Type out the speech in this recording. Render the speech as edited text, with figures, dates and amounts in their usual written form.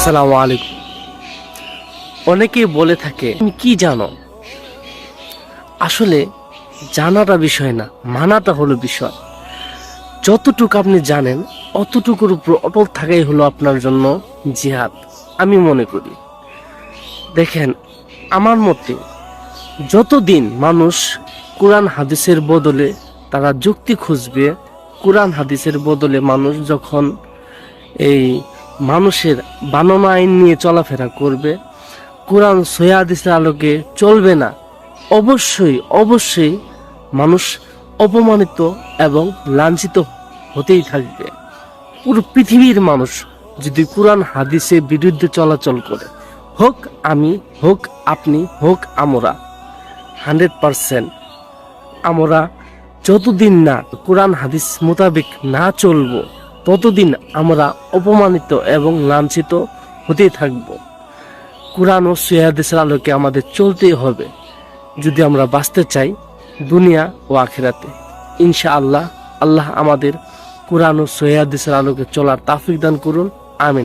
আসসালামু আলাইকুম। অনেকেই বলে থাকে তুমি কি জানো। আসলে জানাটা বিষয় না, মানাটা হলো বিষয়। যতটুকু আপনি জানেন অতটুকুর উপর অটল থাকাই হলো আপনার জন্য জিহাদ আমি মনে করি। দেখেন, আমার মতে যতদিন মানুষ কোরআন হাদিসের বদলে তারা যুক্তি খুঁজবে, কোরআন হাদিসের বদলে মানুষ যখন এই মানুষের বানানো আইন নিয়ে চলাফেরা করবে, কোরআন সহিহ হাদিসের আলোকে চলবে না, অবশ্যই অবশ্যই মানুষ অপমানিত এবং লাঞ্ছিত হতেই থাকবে। পুরো পৃথিবীর মানুষ যদি কোরআন হাদিসের বিরুদ্ধে চলাচল করে, হোক আমি, হোক আপনি, হোক আমরা, 100% আমরা যতদিন না কোরআন হাদিস মোতাবেক না চলবো ততদিন আমরা অপমানিত এবং লাঞ্ছিত হতেই থাকব। কোরআন ও সহিহ হাদিসের আলোকে আমাদের চলতেই হবে যদি আমরা বাঁচতে চাই দুনিয়া ও আখিরাতে। ইনশাআল্লাহ আল্লাহ আমাদের কোরআন ও সহিহ হাদিসের আলোকে চলার তৌফিক দান করুন।